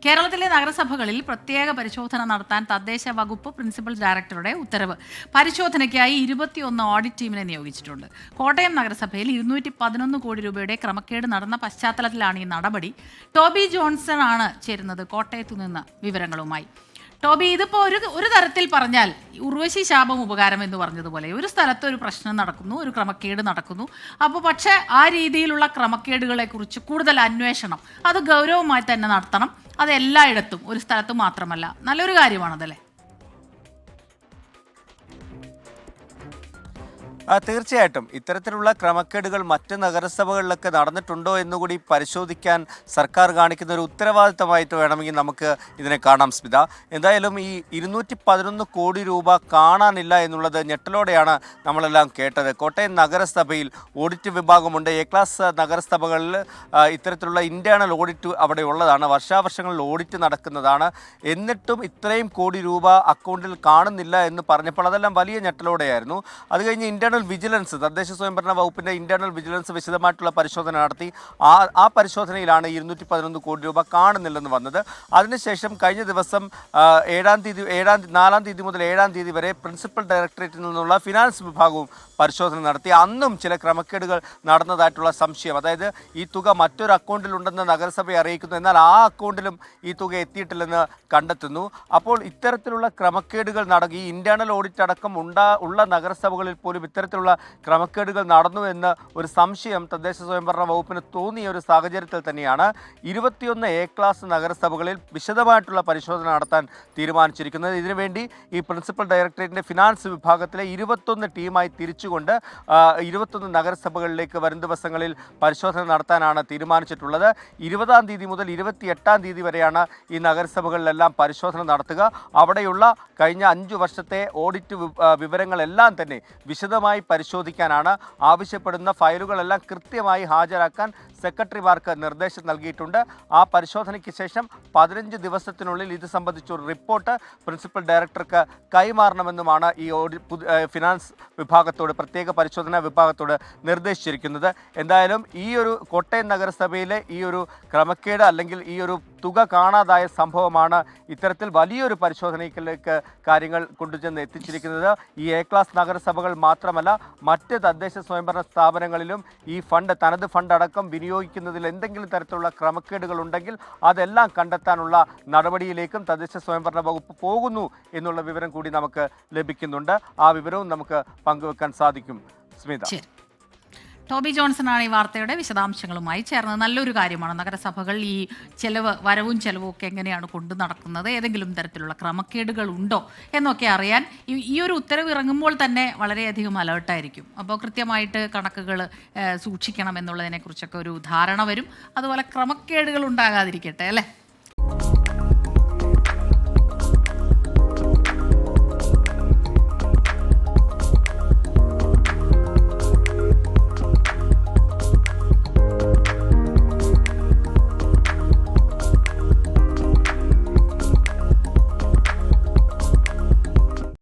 കേരളത്തിലെ നഗരസഭകളിൽ പ്രത്യേക പരിശോധന നടത്താൻ തദ്ദേശ വകുപ്പ് പ്രിൻസിപ്പൽ ഡയറക്ടറുടെ ഉത്തരവ്. പരിശോധനയ്ക്കായി 21 ഓഡിറ്റ് ടീമിനെ നിയോഗിച്ചിട്ടുണ്ട്. കോട്ടയം നഗരസഭയിൽ 211 കോടി രൂപയുടെ ക്രമക്കേട് നടന്ന പശ്ചാത്തലത്തിലാണ് ഈ നടപടി. ടോബി ജോൺസൺ ആണ് ചേരുന്നത് കോട്ടയത്തു നിന്ന് വിവരങ്ങളുമായി. ടോബി, ഇതിപ്പോൾ ഒരു തരത്തിൽ പറഞ്ഞാൽ ഉർവശി ശാപം ഉപകാരം എന്ന് പറഞ്ഞതുപോലെ ഒരു സ്ഥലത്ത് ഒരു പ്രശ്നം നടക്കുന്നു, ഒരു ക്രമക്കേട് നടക്കുന്നു. അപ്പോൾ പക്ഷേ ആ രീതിയിലുള്ള ക്രമക്കേടുകളെ കുറിച്ച് കൂടുതൽ അന്വേഷണം അത് ഗൗരവമായി തന്നെ നടത്തണം. അത് എല്ലായിടത്തും, ഒരു സ്ഥലത്ത് മാത്രമല്ല. നല്ലൊരു കാര്യമാണതല്ലേ? തീർച്ചയായിട്ടും ഇത്തരത്തിലുള്ള ക്രമക്കേടുകൾ മറ്റ് നഗരസഭകളിലൊക്കെ നടന്നിട്ടുണ്ടോ എന്നുകൂടി പരിശോധിക്കാൻ സർക്കാർ കാണിക്കുന്ന ഒരു ഉത്തരവാദിത്തമായിട്ട് വേണമെങ്കിൽ നമുക്ക് ഇതിനെ കാണാം. സ്മിത, എന്തായാലും ഈ 211 കോടി രൂപ കാണാനില്ല എന്നുള്ളത് ഞെട്ടലോടെയാണ് നമ്മളെല്ലാം കേട്ടത്. കോട്ടയം നഗരസഭയിൽ ഓഡിറ്റ് വിഭാഗമുണ്ട്. എ ക്ലാസ് നഗരസഭകളിൽ ഇത്തരത്തിലുള്ള ഇന്റേണൽ ഓഡിറ്റ് അവിടെ ഉള്ളതാണ്. വർഷാവർഷങ്ങളിൽ ഓഡിറ്റ് നടക്കുന്നതാണ്. എന്നിട്ടും ഇത്രയും കോടി രൂപ അക്കൗണ്ടിൽ കാണുന്നില്ല എന്ന് പറഞ്ഞപ്പോൾ അതെല്ലാം വലിയ ഞെട്ടലോടെയായിരുന്നു. അത് കഴിഞ്ഞ് ഇന്റേണൽ വിജിലൻസ്, തദ്ദേശ സ്വയംഭരണ വകുപ്പിൻ്റെ ഇന്റേണൽ വിജിലൻസ് വിശദമായിട്ടുള്ള പരിശോധന നടത്തി. ആ പരിശോധനയിലാണ് 211 കോടി രൂപ കാണുന്നില്ലെന്ന് വന്നത്. അതിനുശേഷം കഴിഞ്ഞ ദിവസം 4-ാം തീയതി മുതൽ 7-ാം തീയതി വരെ പ്രിൻസിപ്പൽ ഡയറക്ടറേറ്റിൽ നിന്നുള്ള ഫിനാൻസ് വിഭാഗവും പരിശോധന നടത്തി. അന്നും ചില ക്രമക്കേടുകൾ നടന്നതായിട്ടുള്ള സംശയം, അതായത് ഈ തുക മറ്റൊരു അക്കൗണ്ടിലുണ്ടെന്ന് നഗരസഭയെ അറിയിക്കുന്നു, എന്നാൽ ആ അക്കൗണ്ടിലും ഈ തുക എത്തിയിട്ടില്ലെന്ന് കണ്ടെത്തുന്നു. അപ്പോൾ ഇത്തരത്തിലുള്ള ക്രമക്കേടുകൾ ഈ ഇന്റേണൽ ഓഡിറ്റ് അടക്കം ഉള്ള നഗരസഭകളിൽ പോലും ഇത്തരത്തിലുള്ള ക്രമക്കേടുകൾ നടന്നു എന്ന് ഒരു സംശയം തദ്ദേശ സ്വയംഭരണ വകുപ്പിന് തോന്നിയ ഒരു സാഹചര്യത്തിൽ തന്നെയാണ് 21 എ ക്ലാസ് നഗരസഭകളിൽ വിശദമായിട്ടുള്ള പരിശോധന നടത്താൻ തീരുമാനിച്ചിരിക്കുന്നത്. ഇതിനുവേണ്ടി ഈ പ്രിൻസിപ്പൽ ഡയറക്ടറേറ്റിൻ്റെ ഫിനാൻസ് വിഭാഗത്തിലെ 21 ടീമായി തിരിച്ചുകൊണ്ട് 21 നഗരസഭകളിലേക്ക് വരും ദിവസങ്ങളിൽ പരിശോധന നടത്താനാണ് തീരുമാനിച്ചിട്ടുള്ളത്. 20-ാം തീയതി മുതൽ 28-ാം തീയതി വരെയാണ് ഈ നഗരസഭകളിലെല്ലാം പരിശോധന നടത്തുക. അവിടെയുള്ള കഴിഞ്ഞ 5 വർഷത്തെ ഓഡിറ്റ് വിവരങ്ങളെല്ലാം തന്നെ വിശദമായി പരിശോധിക്കാനാണ് ആവശ്യപ്പെടുന്ന ഫയലുകളെല്ലാം കൃത്യമായി ഹാജരാക്കാൻ സെക്രട്ടറിമാർക്ക് നിർദ്ദേശം നൽകിയിട്ടുണ്ട്. ആ പരിശോധനയ്ക്ക് ശേഷം 15 ദിവസത്തിനുള്ളിൽ ഇത് സംബന്ധിച്ചൊരു റിപ്പോർട്ട് പ്രിൻസിപ്പൽ ഡയറക്ടർക്ക് കൈമാറണമെന്നുമാണ് ഈ ഫിനാൻസ് വിഭാഗത്തോട്, പ്രത്യേക പരിശോധനാ വിഭാഗത്തോട് നിർദ്ദേശിച്ചിരിക്കുന്നത്. എന്തായാലും ഈ ഒരു കോട്ടയം നഗരസഭയിലെ ഈ ഒരു ക്രമക്കേട് അല്ലെങ്കിൽ ഈ ഒരു തുക കാണാതായ സംഭവമാണ് ഇത്തരത്തിൽ വലിയൊരു പരിശോധനയിലേക്ക് കാര്യങ്ങൾ കൊണ്ടുചെന്ന് എത്തിച്ചിരിക്കുന്നത്. ഈ എ ക്ലാസ് നഗരസഭകൾ മാത്രമല്ല, മറ്റ് തദ്ദേശ സ്വയംഭരണ സ്ഥാപനങ്ങളിലും ഈ തനത് ഫണ്ട് അടക്കം വിനിയോഗിക്കുന്നതിൽ എന്തെങ്കിലും തരത്തിലുള്ള ക്രമക്കേടുകൾ ഉണ്ടെങ്കിൽ അതെല്ലാം കണ്ടെത്താനുള്ള നടപടിയിലേക്കും തദ്ദേശ സ്വയംഭരണ വകുപ്പ് പോകുന്നു എന്നുള്ള വിവരം കൂടി നമുക്ക് ലഭിക്കുന്നുണ്ട്. ആ വിവരവും നമുക്ക് പങ്കുവെക്കാൻ സാധിക്കും. സ്മിത, ടോബി ജോൺസൺ ആണ് ഈ വാർത്തയുടെ വിശദാംശങ്ങളുമായി ചേർന്നത്. നല്ലൊരു കാര്യമാണ്. നഗരസഭകൾ ഈ വരവും ചെലവും ഒക്കെ എങ്ങനെയാണ് കൊണ്ടു നടക്കുന്നത്, ഏതെങ്കിലും തരത്തിലുള്ള ക്രമക്കേടുകൾ ഉണ്ടോ എന്നൊക്കെ അറിയാൻ ഈ ഒരു ഉത്തരവ് ഇറങ്ങുമ്പോൾ തന്നെ വളരെയധികം അലേർട്ടായിരിക്കും. അപ്പോൾ കൃത്യമായിട്ട് കണക്കുകൾ സൂക്ഷിക്കണം എന്നുള്ളതിനെക്കുറിച്ചൊക്കെ ഒരു ധാരണ വരും. അതുപോലെ ക്രമക്കേടുകൾ ഉണ്ടാകാതിരിക്കട്ടെ, അല്ലേ?